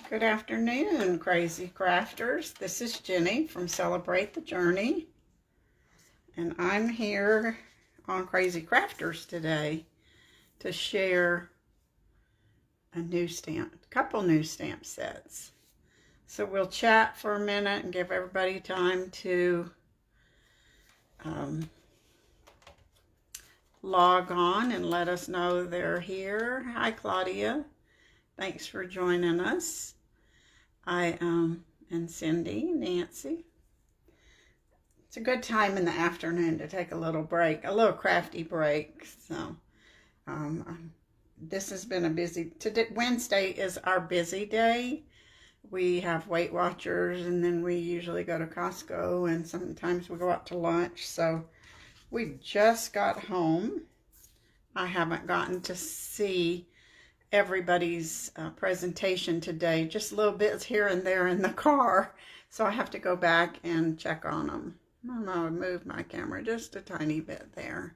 Good afternoon, crazy crafters. This is Jenny from Celebrate the Journey, and I'm here on Crazy Crafters today to share a couple new stamp sets. So we'll chat for a minute and give everybody time to log on and let us know they're here. Hi, Claudia. Thanks for joining us. And Cindy, Nancy. It's a good time in the afternoon to take a little break, a little crafty break. So, this has been a busy, Wednesday is our busy day. We have Weight Watchers, and then we usually go to Costco, and sometimes we go out to lunch. So we just got home. I haven't gotten to see everybody's presentation today, just little bits here and there in the car, so I have to go back and check on them. I'm gonna move my camera just a tiny bit there.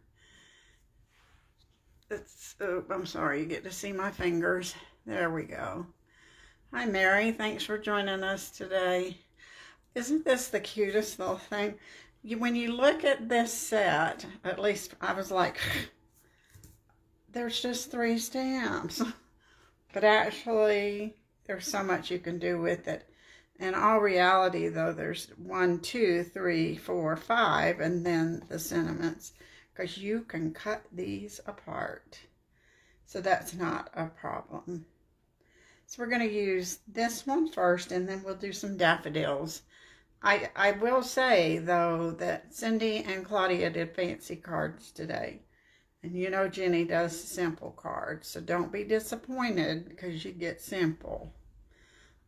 I'm sorry, you get to see my fingers. There we go. Hi Mary, thanks for joining us today. Isn't this the cutest little thing? When you look at this set, at least I was like, there's just 3 stamps. But actually, there's so much you can do with it. In all reality, though, there's 1, 2, 3, 4, 5, and then the sentiments, because you can cut these apart. So that's not a problem. So we're going to use this one first, and then we'll do some daffodils. I will say, though, that Cindy and Claudia did fancy cards today. And you know Jenny does simple cards, so don't be disappointed because you get simple.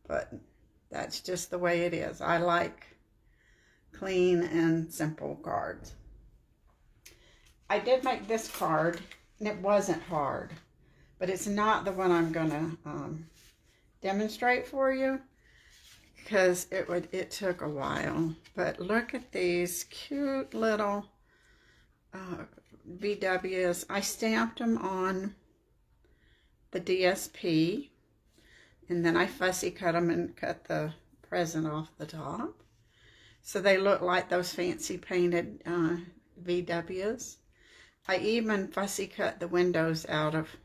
But that's just the way it is. I like clean and simple cards. I did make this card, and it wasn't hard, but it's not the one I'm going to demonstrate for you because it took a while. But look at these cute little VWs. I stamped them on the DSP, and then I fussy cut them and cut the present off the top, so they look like those fancy painted VWs. I even fussy cut the windows out of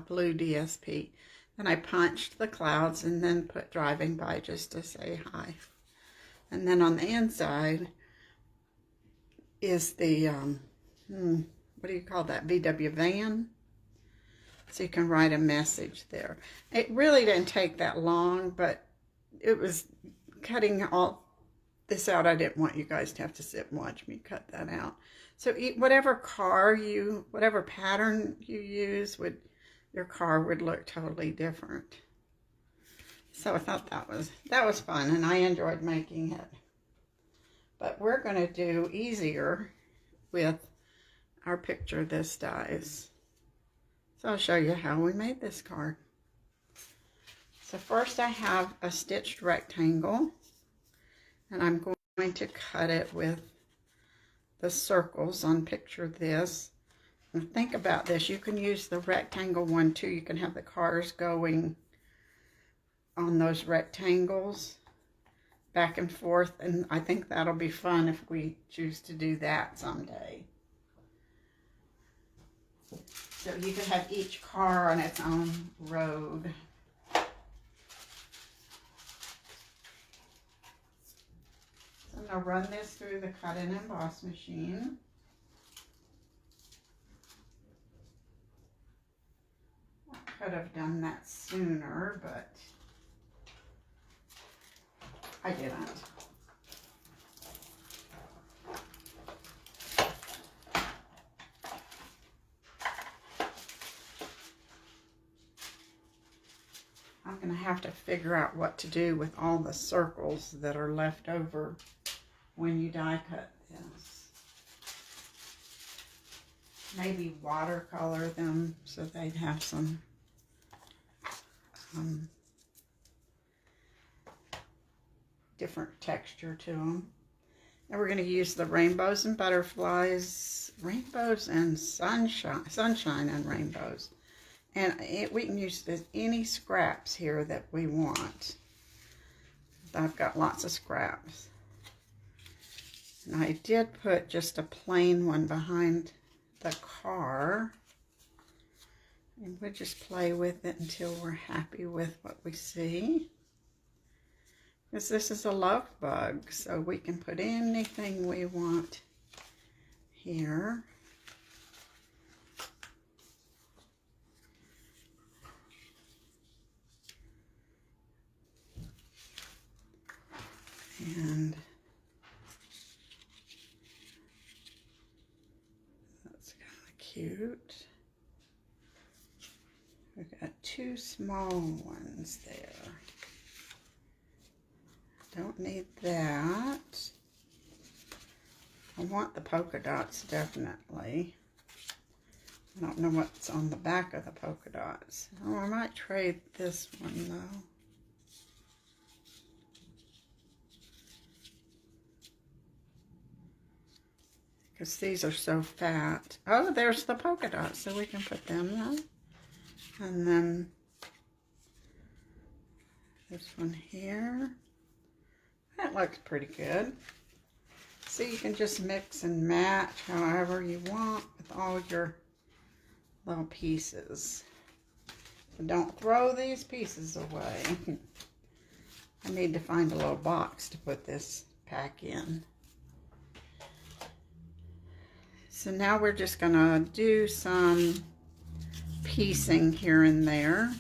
blue DSP. Then I punched the clouds and then put driving by just to say hi. And then on the inside is the what do you call that, VW van? So you can write a message there. It really didn't take that long, but it was cutting all this out. I didn't want you guys to have to sit and watch me cut that out. So whatever pattern you use, your car would look totally different. So I thought that was fun, and I enjoyed making it. But we're going to do easier with our picture this dies. So I'll show you how we made this card. So first I have a stitched rectangle, and I'm going to cut it with the circles on picture this. And think about this, you can use the rectangle one too. You can have the cars going on those rectangles back and forth, and I think that'll be fun if we choose to do that someday. So you could have each car on its own road. So I'm going to run this through the cut and emboss machine. I could have done that sooner, but I didn't. I'm going to have to figure out what to do with all the circles that are left over when you die cut this. Maybe watercolor them so they'd have some different texture to them. And we're going to use the rainbows and butterflies, rainbows and sunshine and rainbows. And we can use any scraps here that we want. I've got lots of scraps. And I did put just a plain one behind the car. And we'll just play with it until we're happy with what we see. Because this is a love bug, so we can put anything we want here. And that's kind of cute. We've got two small ones there. Don't need that. I want the polka dots, definitely. I don't know what's on the back of the polka dots. Oh, I might trade this one, though. Because these are so fat. Oh, there's the polka dots, so we can put them on. And then this one here. That looks pretty good. See, you can just mix and match however you want with all your little pieces. So don't throw these pieces away. I need to find a little box to put this pack in. So now we're just gonna do some piecing here and there.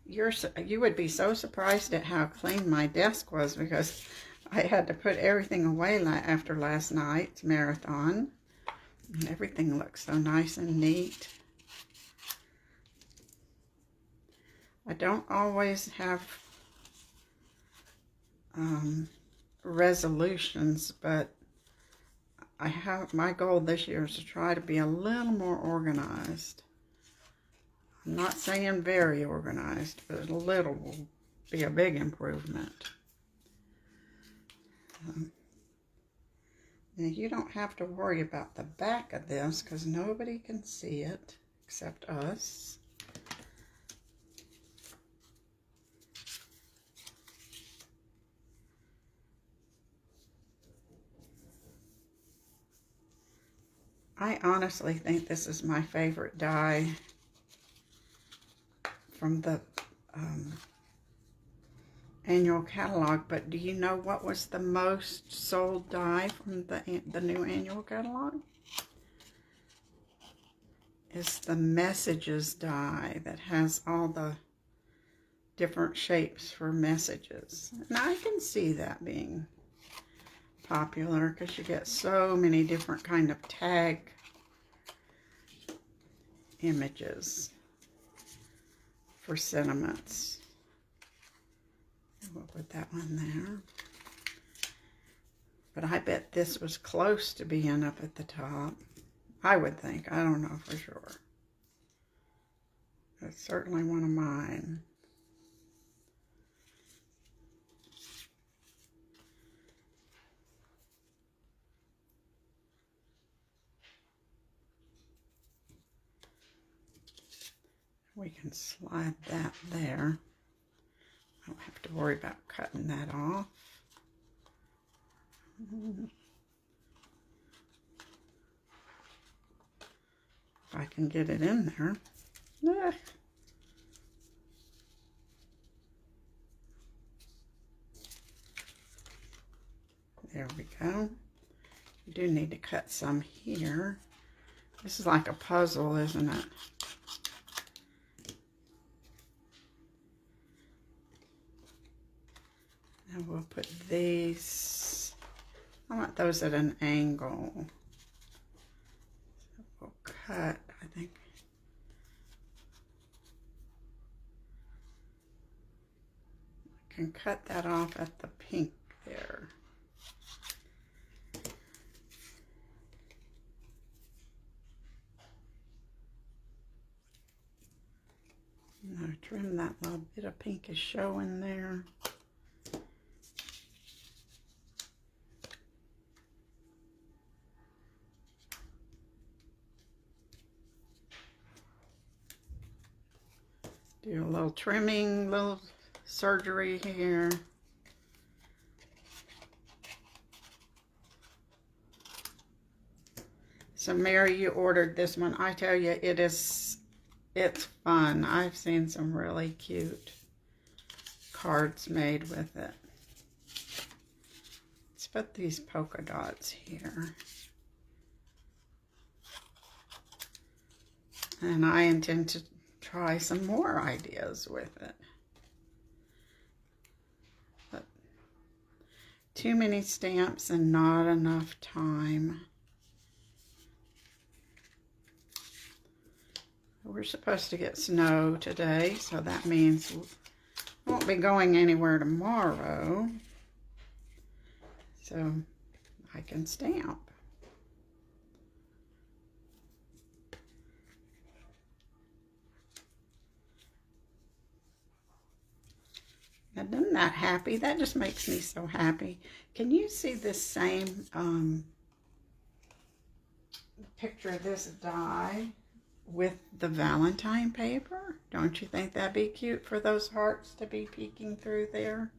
You would be so surprised at how clean my desk was, because I had to put everything away after last night's marathon. And everything looks so nice and neat. I don't always have resolutions, but my goal this year is to try to be a little more organized. I'm not saying very organized, but a little will be a big improvement. Now you don't have to worry about the back of this because nobody can see it except us. I honestly think this is my favorite die from the annual catalog, but do you know what was the most sold die from the new annual catalog? It's the messages die that has all the different shapes for messages. And I can see that being popular because you get so many different kind of tag images for sentiments. We'll put that one there. But I bet this was close to being up at the top. I would think. I don't know for sure. It's certainly one of mine. We can slide that there. I don't have to worry about cutting that off. If I can get it in there. Ah. There we go. You do need to cut some here. This is like a puzzle, isn't it? And we'll put these, I want those at an angle. So we'll cut, I think. I can cut that off at the pink there. Now trim that little bit of pinkish showing there. Do a little trimming, little surgery here. So Mary, you ordered this one. I tell you, it's fun. I've seen some really cute cards made with it. Let's put these polka dots here. And I intend to try some more ideas with it. But too many stamps and not enough time. We're supposed to get snow today, so that means we won't be going anywhere tomorrow. So I can stamp. Now, isn't that happy? That just makes me so happy. Can you see this same picture of this die with the Valentine paper? Don't you think that'd be cute for those hearts to be peeking through there?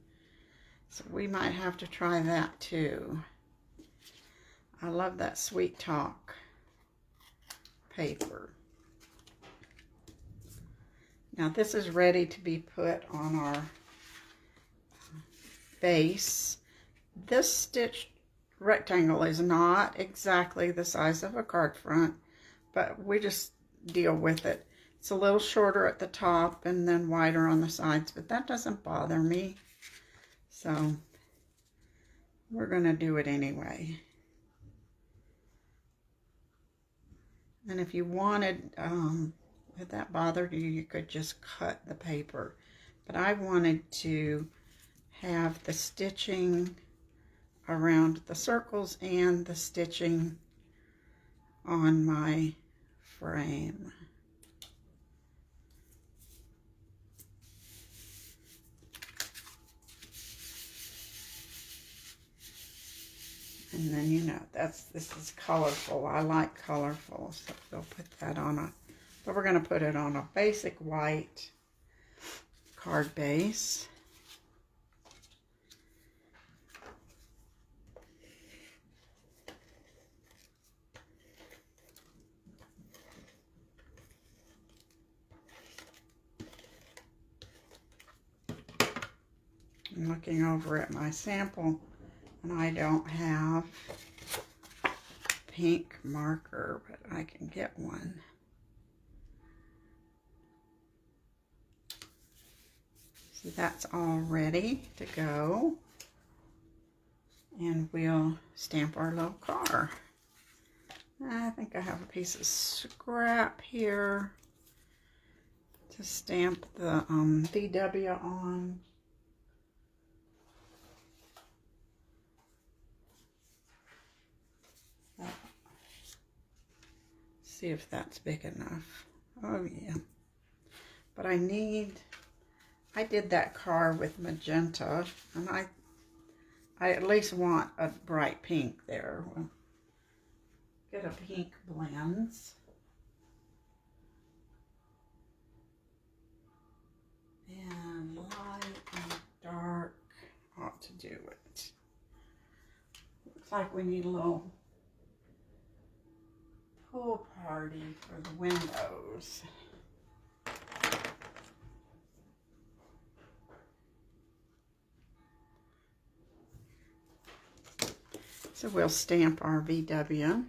So we might have to try that too. I love that Sweet Talk paper. Now this is ready to be put on our base. This stitched rectangle is not exactly the size of a card front, but we just deal with it. It's a little shorter at the top and then wider on the sides, but that doesn't bother me. So we're going to do it anyway. And if you wanted, if that bothered you, you could just cut the paper. But I wanted to have the stitching around the circles and the stitching on my frame. And then, you know, this is colorful. I like colorful, so we'll put that on but we're going to put it on a basic white card base. I'm looking over at my sample, and I don't have pink marker, but I can get one. So that's all ready to go. And we'll stamp our little car. I think I have a piece of scrap here to stamp the VW on. See if that's big enough. Oh yeah. But I did that car with magenta, and I at least want a bright pink there. We'll get a pink blends. And light and dark ought to do it. Looks like we need a little pool party for the windows. So we'll stamp our VW.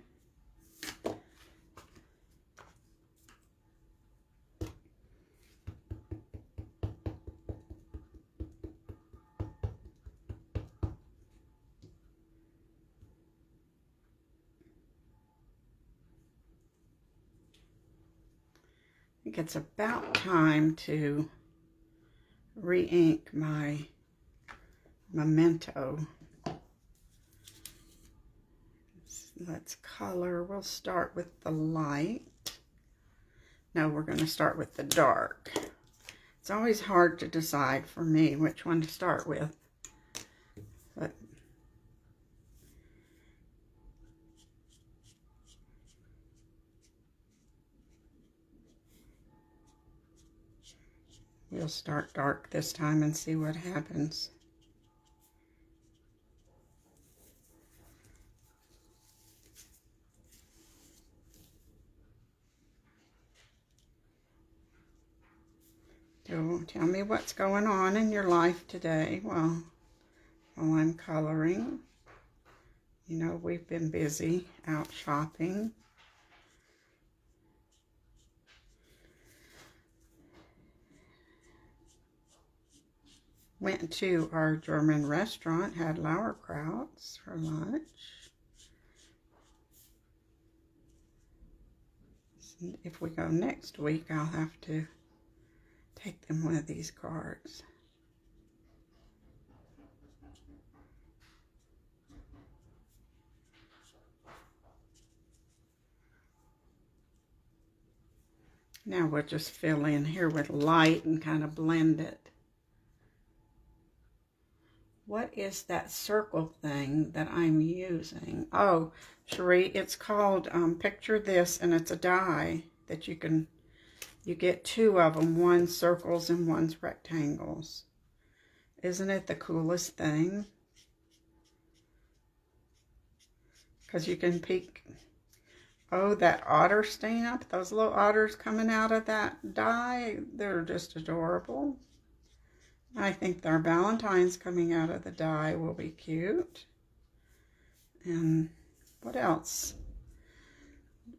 I think it's about time to re-ink my memento. Let's color. We'll start with the light. No, we're going to start with the dark. It's always hard to decide for me which one to start with. But We'll start dark this time and see what happens. So tell me what's going on in your life today while I'm coloring. You know, we've been busy out shopping. Went to our German restaurant, had Sauerkrauts for lunch. If we go next week, I'll have to take them one of these cards. Now we'll just fill in here with light and kind of blend it. What is that circle thing that I'm using? Oh, Cherie, it's called, picture this, and it's a die that you get two of them. One's circles and one's rectangles. Isn't it the coolest thing? Because you can peek. Oh, that otter stamp, those little otters coming out of that die, they're just adorable. I think their Valentine's coming out of the die will be cute. And what else?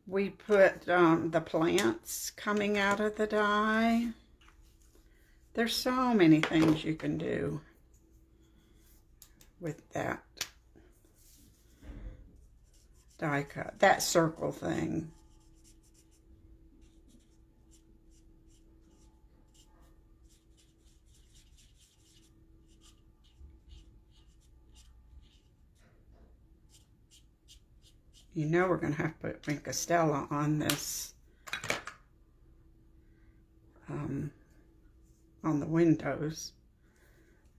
We put the plants coming out of the die. There's so many things you can do with that die cut, that circle thing. You know we're going to have to put Rincastella on this, on the windows.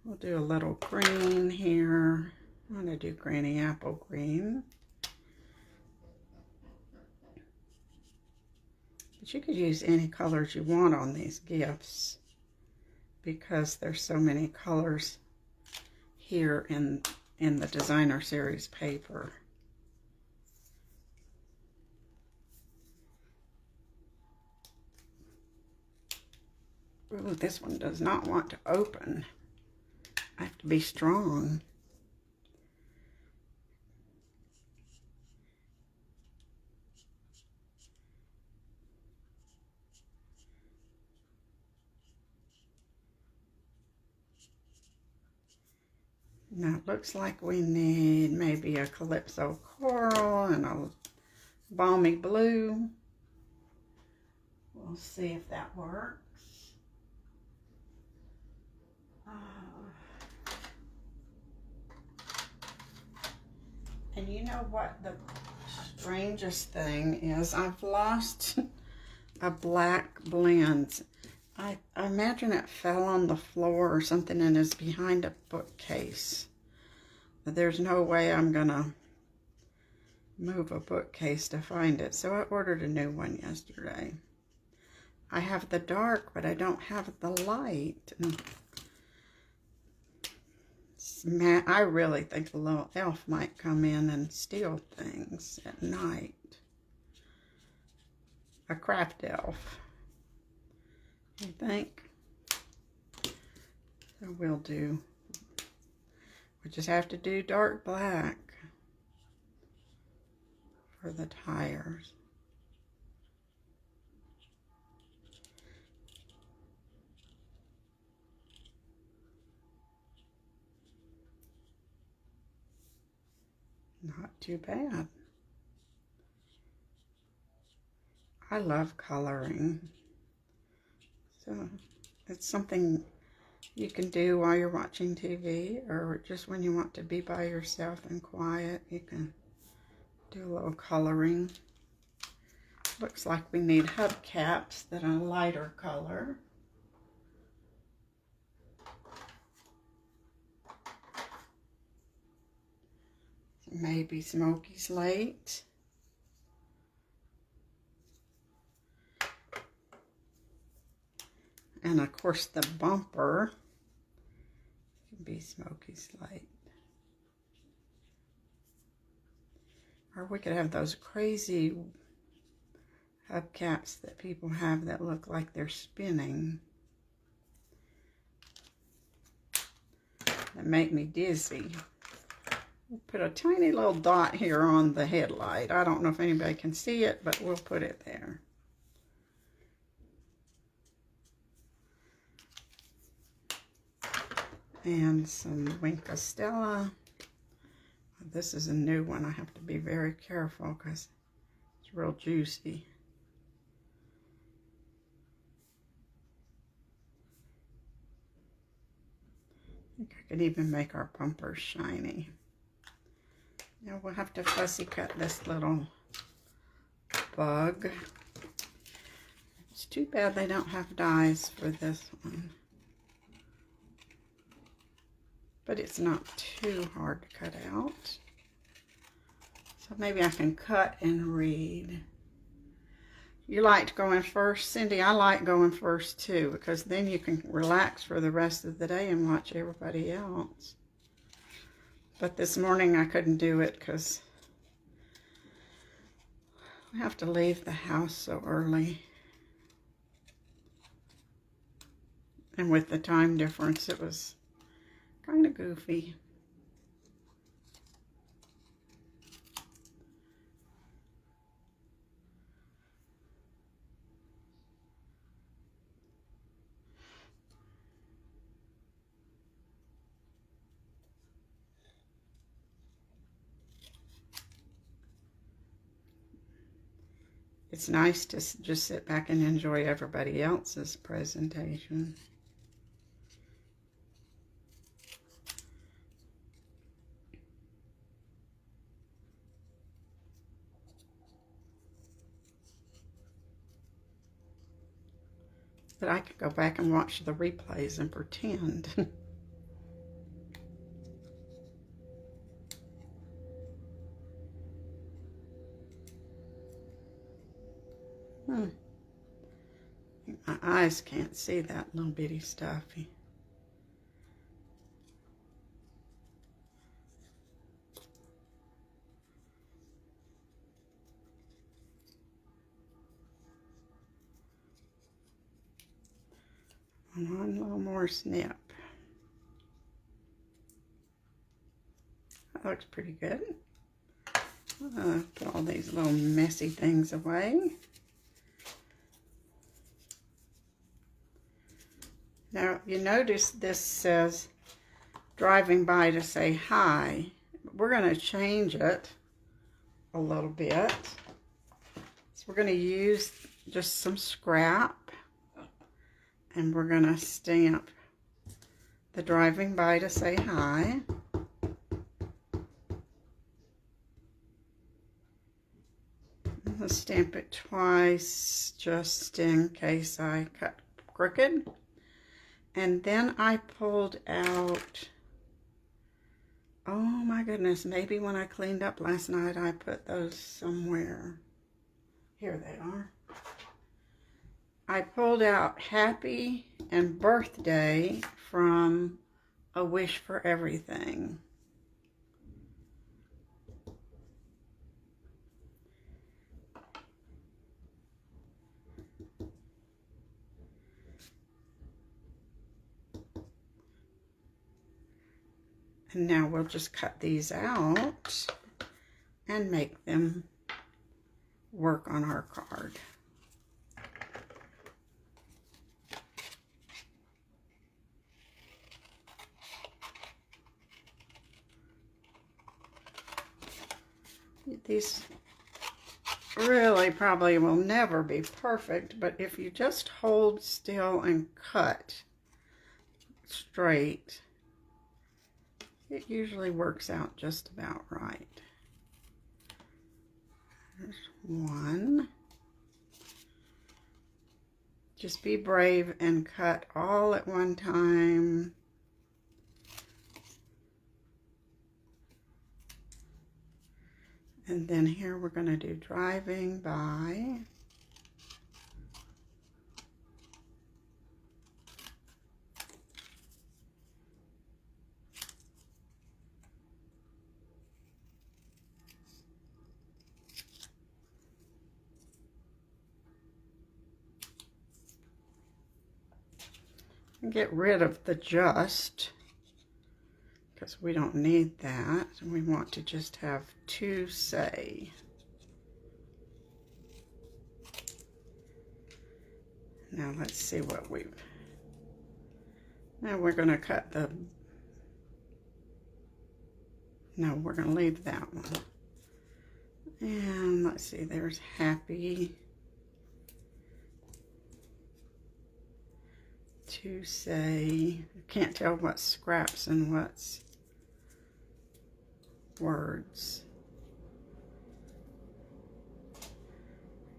We'll do a little green here. I'm going to do Granny Apple Green. But you could use any colors you want on these gifts because there's so many colors here in the designer series paper. Ooh, this one does not want to open. I have to be strong. Now it looks like we need maybe a Calypso Coral and a Balmy Blue. We'll see if that works. And you know what the strangest thing is? I've lost a black blend. I imagine it fell on the floor or something and is behind a bookcase. But there's no way I'm gonna move a bookcase to find it. So I ordered a new one yesterday. I have the dark, but I don't have the light. I really think the little elf might come in and steal things at night. A craft elf. You think? So we'll just have to do dark black for the tires. Not too bad. I love coloring. So it's something you can do while you're watching TV or just when you want to be by yourself and quiet. You can do a little coloring. Looks like we need hubcaps that are a lighter color. Maybe Smoky Slate. And of course the bumper can be smoky slate. Or we could have those crazy hubcaps that people have that look like they're spinning. That make me dizzy. We'll put a tiny little dot here on the headlight. I don't know if anybody can see it, but we'll put it there. And some Wink Stella. This is a new one. I have to be very careful because it's real juicy. I think I could even make our bumpers shiny. Now we'll have to fussy cut this little bug. It's too bad they don't have dies for this one. But it's not too hard to cut out. So maybe I can cut and read. You liked going first, Cindy? I like going first too, because then you can relax for the rest of the day and watch everybody else. But this morning I couldn't do it because I have to leave the house so early. And with the time difference, it was kind of goofy. It's nice to just sit back and enjoy everybody else's presentation. But I could go back and watch the replays and pretend. My eyes can't see that little bitty stuff. One little more snip. That looks pretty good. Put all these little messy things away. Now, you notice this says driving by to say hi. We're going to change it a little bit. So we're going to use just some scrap. And we're going to stamp the driving by to say hi. Let's stamp it twice just in case I cut crooked. And then I pulled out, oh my goodness, maybe when I cleaned up last night I put those somewhere. Here they are. I pulled out happy and birthday from A Wish for Everything. And now we'll just cut these out and make them work on our card. These really probably will never be perfect, but if you just hold still and cut straight, it usually works out just about right. There's one. Just be brave and cut all at one time. And then here we're going to do driving by. And get rid of the just, because we don't need that. We want to just have to say. Now let's see what we've... Now we're going to cut the... No, we're going to leave that one. And let's see, there's happy. To say. I can't tell what's scraps and what's words.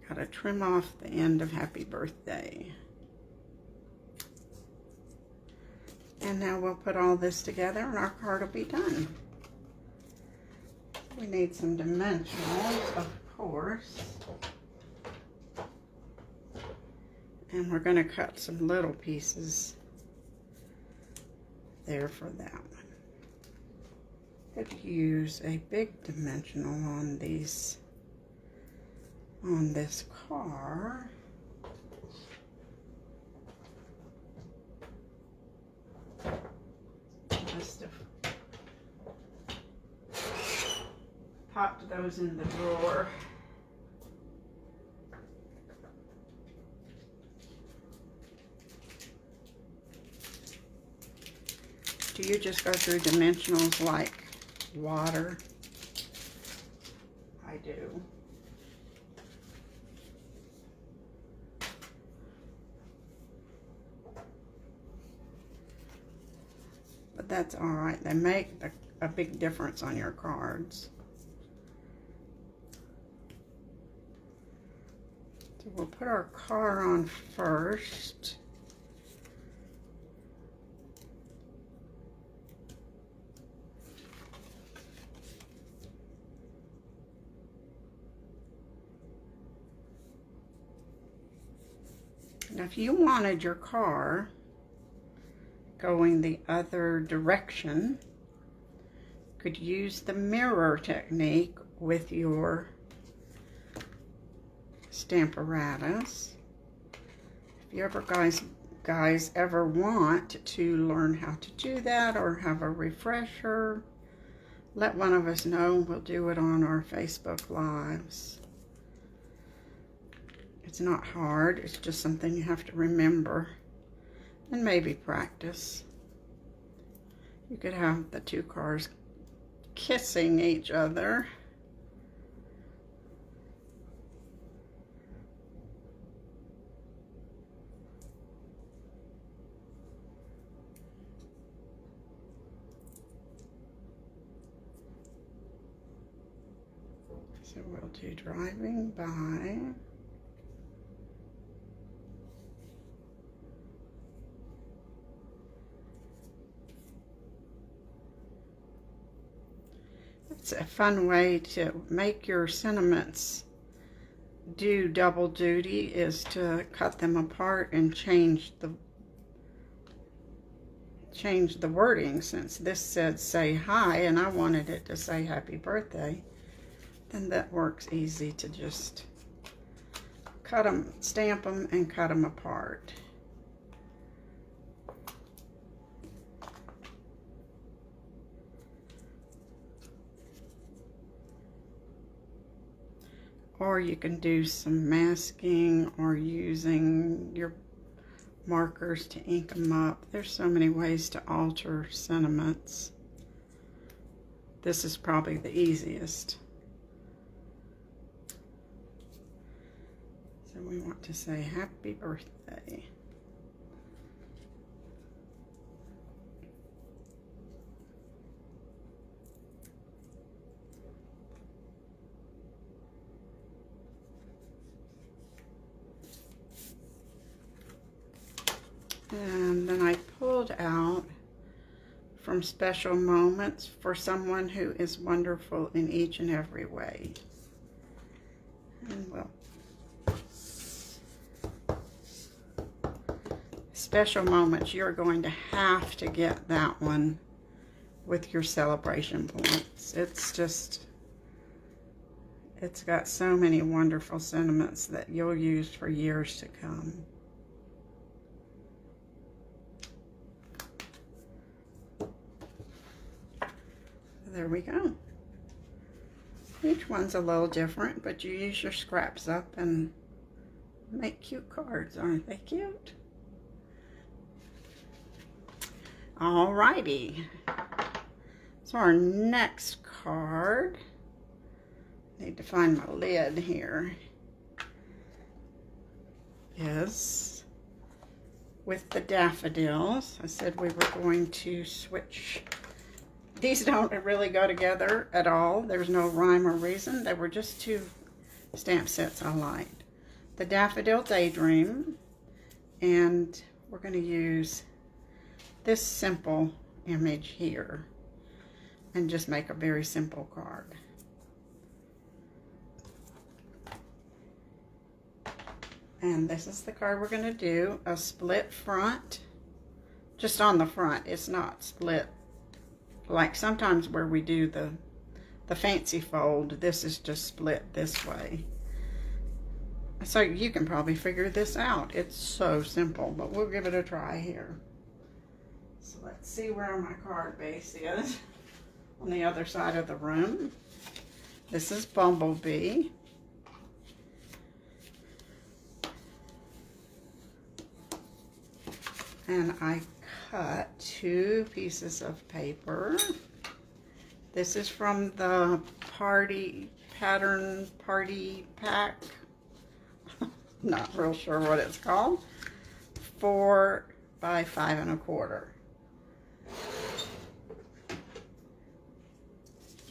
Gotta trim off the end of happy birthday. And now we'll put all this together and our card will be done. We need some dimensionals, of course. And we're going to cut some little pieces there for that one. Could use a big dimensional on these, on this car. Must have popped those in the drawer. Do you just go through dimensionals like water? I do. But that's all right. They make a big difference on your cards. So we'll put our car on first. Now, if you wanted your car going the other direction, you could use the mirror technique with your Stamparatus. If you ever guys ever want to learn how to do that or have a refresher, let one of us know. We'll do it on our Facebook Lives. It's not hard, it's just something you have to remember and maybe practice. You could have the two cars kissing each other. So we'll do driving by. It's a fun way to make your sentiments do double duty, is to cut them apart and change the wording. Since this said say hi and I wanted it to say happy birthday, then that works easy to just cut them, stamp them, and cut them apart. Or you can do some masking or using your markers to ink them up. There's so many ways to alter sentiments. This is probably the easiest. So we want to say happy birthday. And then I pulled out from special moments for someone who is wonderful in each and every way. And well, special moments, you're going to have to get that one with your celebration points. It's just, it's got so many wonderful sentiments that you'll use for years to come. there we go. Each one's a little different, but you use your scraps up and make cute cards. Aren't they cute? Alrighty. So our next card, need to find my lid here, is with the daffodils. I said we were going to switch. These don't really go together at all. There's no rhyme or reason. They were just two stamp sets I liked. The Daffodil Daydream, and we're going to use this simple image here and just make a very simple card. And this is the card we're going to do, a split front, just on the front. It's not split like sometimes where we do the fancy fold. This is just split this way. So you can probably figure this out. It's so simple, but we'll give it a try here. So let's see where my card base is on the other side of the room. This is Bumblebee. And I cut 2 pieces of paper. This is from the pattern party pack. Not real sure what it's called. 4 by 5 1/4.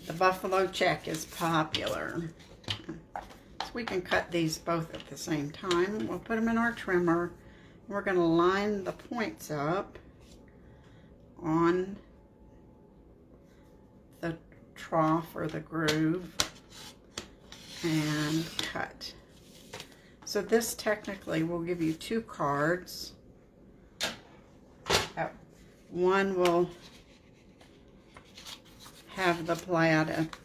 The buffalo check is popular. So we can cut these both at the same time. We'll put them in our trimmer. We're going to line the points up on the trough or the groove and cut. So this technically will give you 2 cards. One will have the plaid at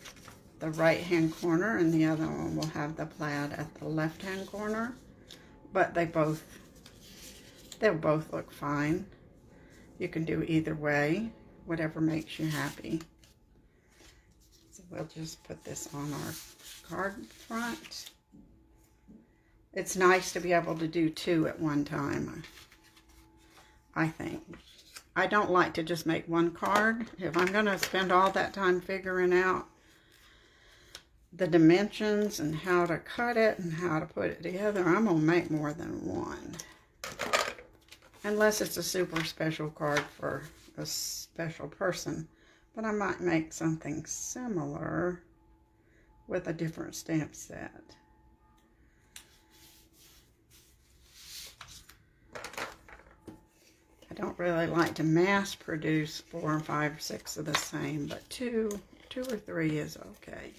the right hand corner and the other one will have the plaid at the left hand corner, but they'll both look fine. You can do either way, whatever makes you happy. So we'll just put this on our card front. It's nice to be able to do 2 at one time, I think. I don't like to just make 1 card. If I'm going to spend all that time figuring out the dimensions and how to cut it and how to put it together, I'm going to make more than 1. Unless it's a super special card for a special person. But I might make something similar with a different stamp set. I don't really like to mass produce 4 and 5 or 6 of the same, but 2 or 3 is okay.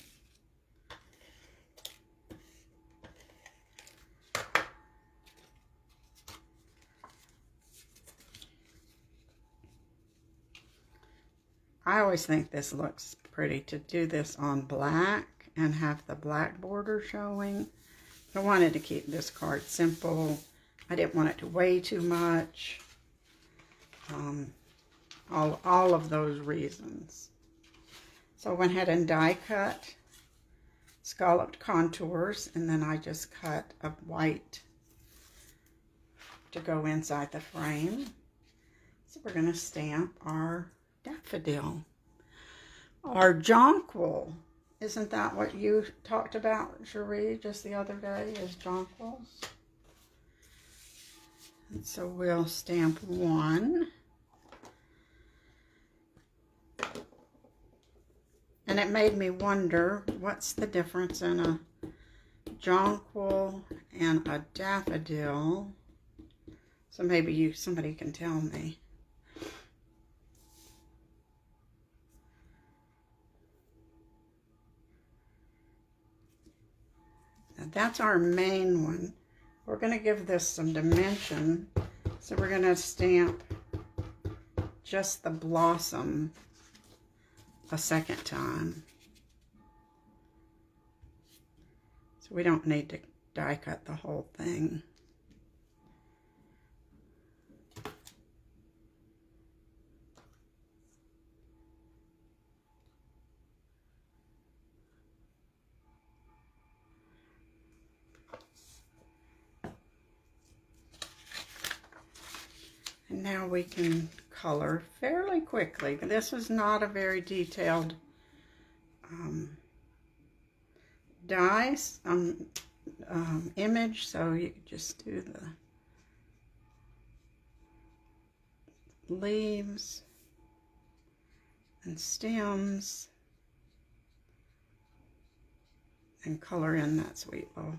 I always think this looks pretty to do this on black and have the black border showing. I wanted to keep this card simple. I didn't want it to weigh too much. All of those reasons. So I went ahead and die cut scalloped contours, and then I just cut a white to go inside the frame. So we're going to stamp our daffodil. Our jonquil. Isn't that what you talked about, Cherie, just the other day, is jonquils? And so we'll stamp 1. And it made me wonder, what's the difference in a jonquil and a daffodil? So maybe somebody can tell me. Now that's our main one. We're going to give this some dimension. So we're going to stamp just the blossom a second time. So we don't need to die cut the whole thing. And now we can color fairly quickly. This is not a very detailed image, so you can just do the leaves and stems and color in that sweet little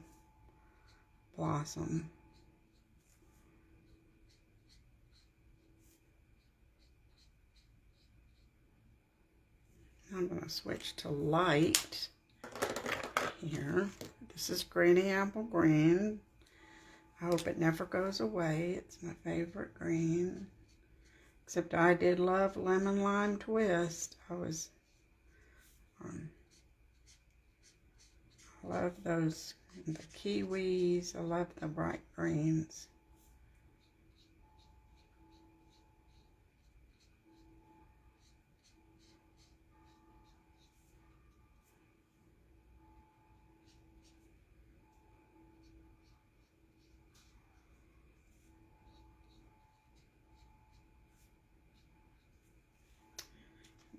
blossom. I'm going to switch to light here. This is Greeny Apple Green. I hope it never goes away. It's my favorite green. Except I did love Lemon Lime Twist. I love those, the kiwis. I love the bright greens.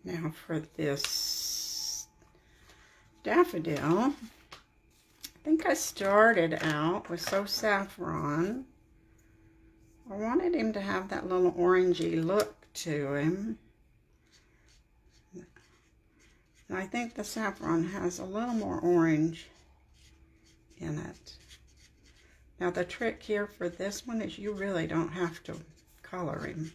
Now for this daffodil, I think I started out with So Saffron. I wanted him to have that little orangey look to him. And I think the saffron has a little more orange in it. Now the trick here for this one is you really don't have to color him.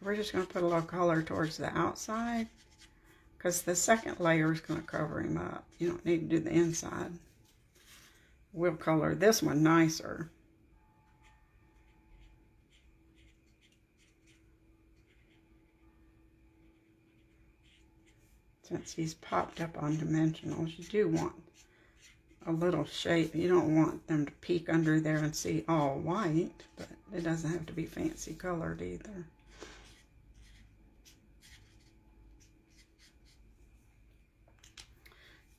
We're just going to put a little color towards the outside because the second layer is going to cover him up. You don't need to do the inside. We'll color this one nicer. Since he's popped up on dimensionals, you do want a little shape. You don't want them to peek under there and see all white, but it doesn't have to be fancy colored either.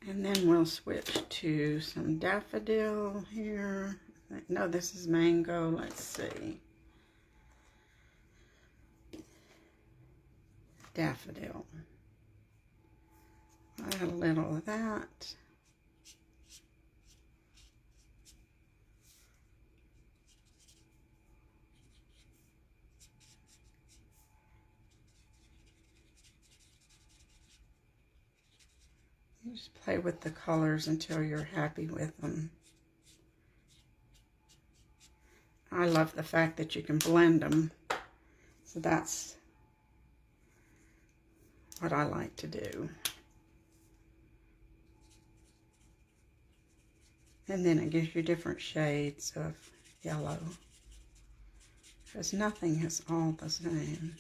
And then we'll switch to some daffodil here. No, this is mango. Let's see. Daffodil. Add a little of that. You just play with the colors until you're happy with them. I love the fact that you can blend them. So that's what I like to do. And then it gives you different shades of yellow. Because nothing is all the same.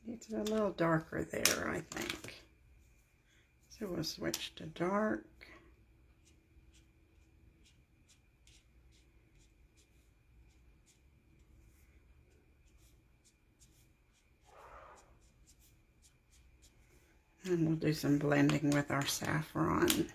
It's a little darker there, I think. So we'll switch to dark. And we'll do some blending with our saffron.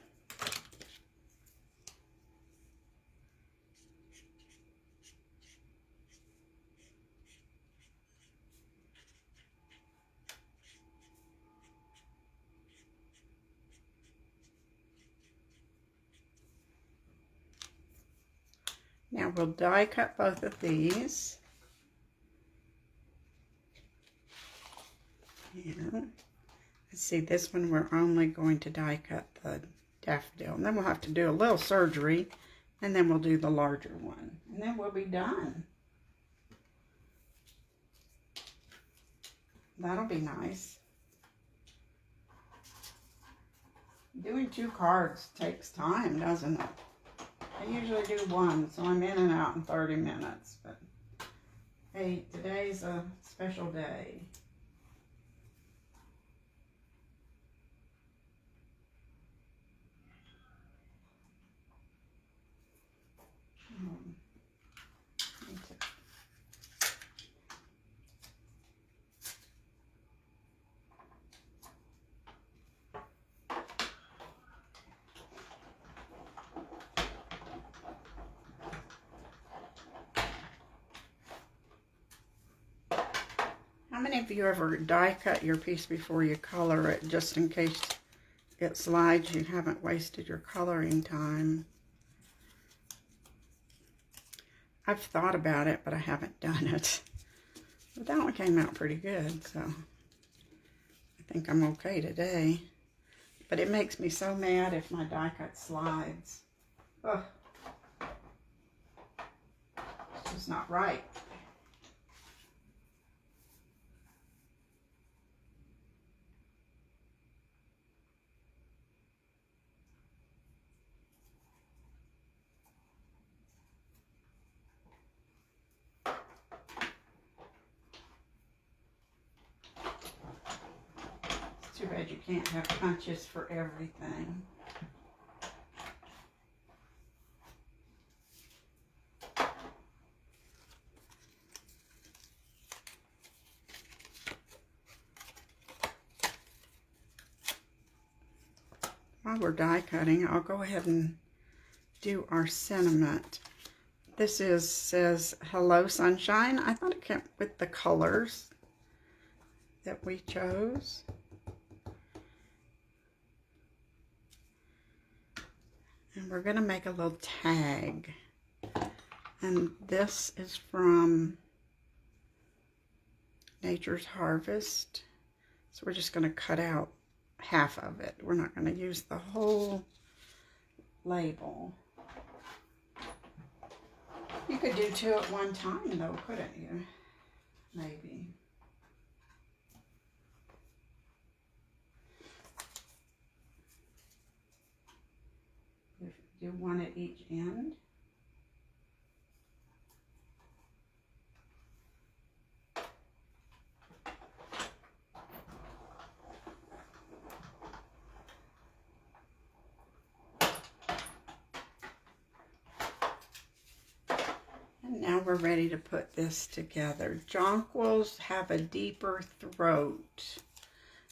Now we'll die cut both of these. Here. Let's see, this one we're only going to die cut the daffodil. And then we'll have to do a little surgery, and then we'll do the larger one. And then we'll be done. That'll be nice. Doing 2 cards takes time, doesn't it? I usually do 1, so I'm in and out in 30 minutes. But hey, today's a special day. How many of you ever die cut your piece before you color it, just in case it slides, you haven't wasted your coloring time? I've thought about it, but I haven't done it. But that one came out pretty good, so I think I'm okay today. But it makes me so mad if my die cut slides. Ugh. It's just not right. Too bad you can't have punches for everything. While we're die cutting, I'll go ahead and do our sentiment. This says, "Hello, sunshine." I thought it came with the colors that we chose. And we're going to make a little tag. And this is from Nature's Harvest. So we're just going to cut out half of it. We're not going to use the whole label. You could do two at one time though, couldn't you? Maybe. Do one at each end. And now we're ready to put this together. Jonquils have a deeper throat.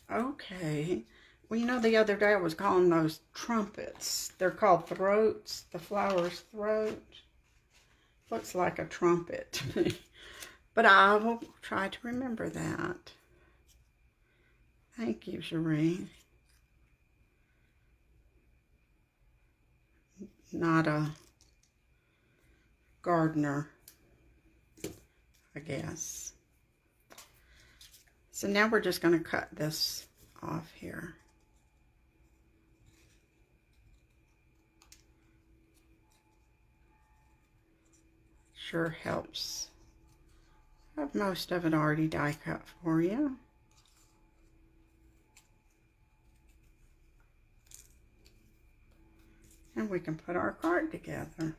Okay. Well, you know, the other day I was calling those trumpets. They're called throats. The flower's throat. Looks like a trumpet to me. But I will try to remember that. Thank you, Cherie. Not a gardener, I guess. So now we're just going to cut this off here. Sure helps. I have most of it already die cut for you. And we can put our card together.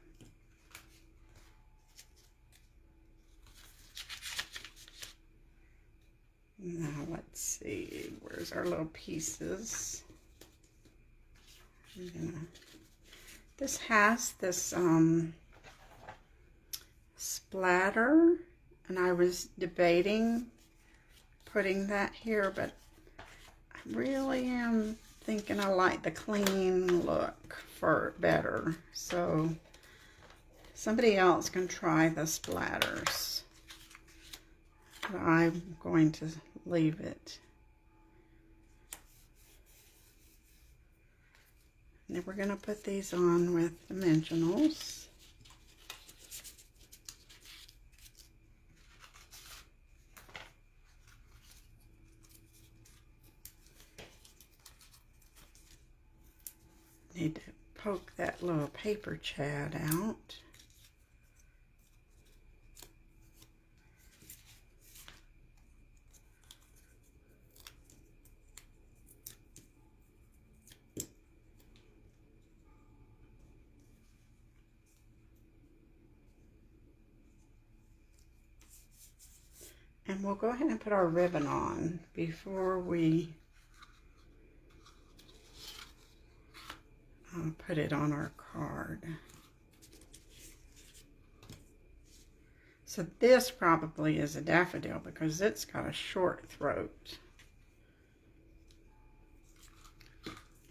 Now let's see, where's our little pieces? This has this splatter, and I was debating putting that here, but I really am thinking I like the clean look for better. So somebody else can try the splatters. But I'm going to leave it. And then we're going to put these on with dimensionals. Need to poke that little paper chad out. And we'll go ahead and put our ribbon on before we put it on our card. So this probably is a daffodil because it's got a short throat.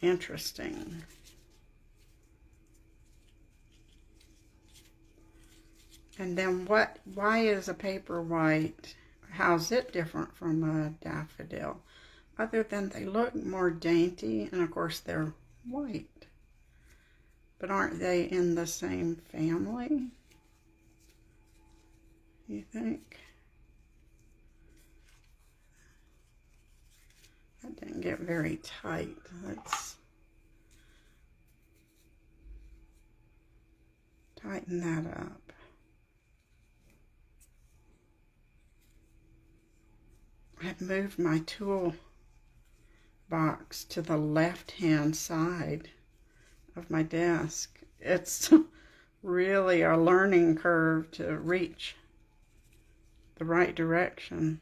Interesting. And then why is a paper white? how's it different from a daffodil? Other than they look more dainty, and of course they're white. But aren't they in the same family, you think? That didn't get very tight. Let's tighten that up. I've moved my tool box to the left-hand side of my desk. It's really a learning curve to reach the right direction.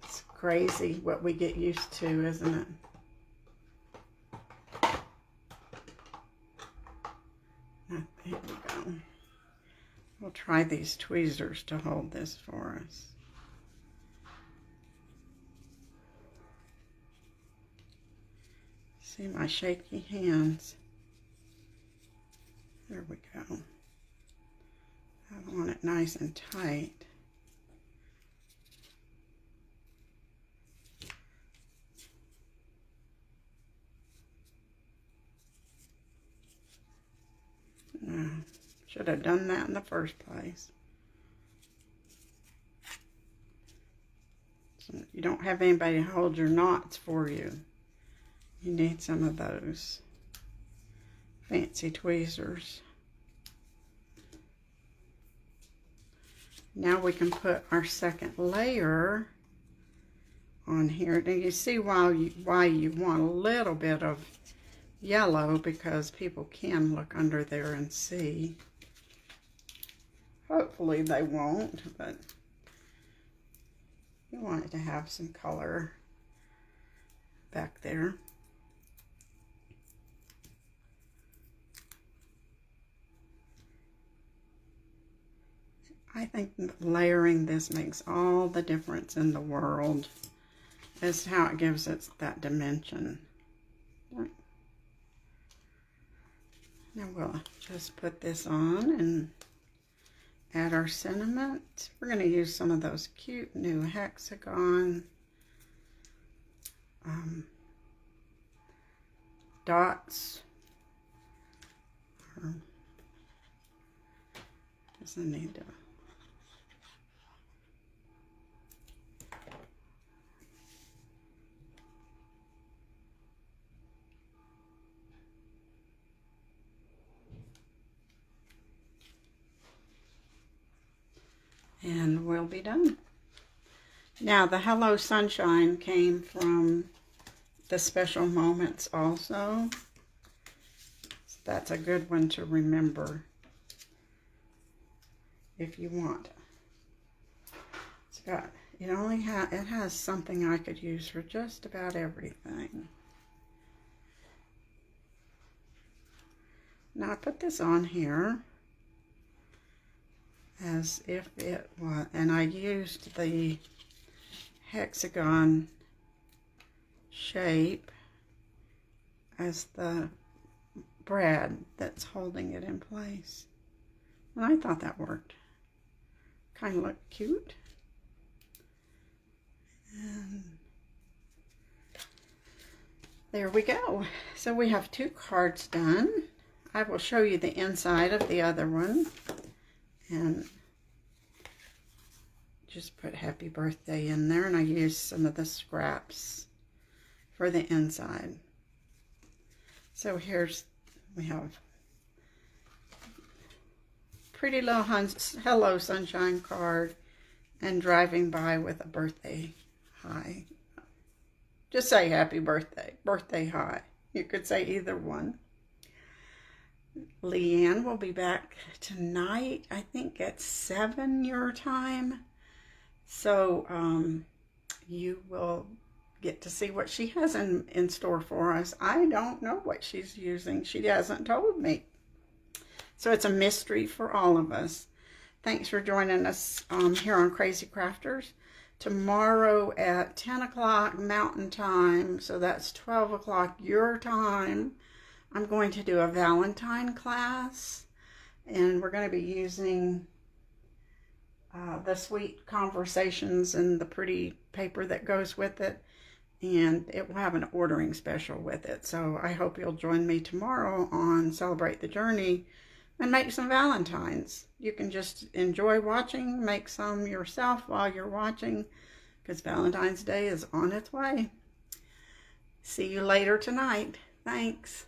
It's crazy what we get used to, isn't it? There we go. We'll try these tweezers to hold this for us. See my shaky hands. There we go. I want it nice and tight. Should have done that in the first place. So you don't have anybody to hold your knots for you. You need some of those fancy tweezers. Now we can put our second layer on here. Now you see why you want a little bit of yellow, because people can look under there and see. Hopefully they won't, but you want it to have some color back there. I think layering this makes all the difference in the world as to how it gives it that dimension. Now we'll just put this on and add our sentiment. We're going to use some of those cute new hexagon dots. Guess I need to. And we'll be done. Now the Hello Sunshine came from the Special Moments also. So that's a good one to remember if you want. It's got, it has something I could use for just about everything. Now I put this on here as if it was, and I used the hexagon shape as the brad that's holding it in place. And I thought that worked. Kind of looked cute. And there we go. So we have 2 cards done. I will show you the inside of the other one. And just put happy birthday in there, and I used some of the scraps for the inside. So we have pretty little Hello Sunshine card and driving by with a birthday high. Just say happy birthday high. You could say either one. Leanne will be back tonight, I think at 7 your time. So you will get to see what she has in store for us. I don't know what she's using. She hasn't told me. So it's a mystery for all of us. Thanks for joining us here on Crazy Crafters. Tomorrow at 10 o'clock Mountain Time, so that's 12 o'clock your time, I'm going to do a Valentine class, and we're going to be using the sweet conversations and the pretty paper that goes with it. And it will have an ordering special with it. So I hope you'll join me tomorrow on Celebrate the Journey and make some Valentines. You can just enjoy watching, make some yourself while you're watching, because Valentine's Day is on its way. See you later tonight. Thanks.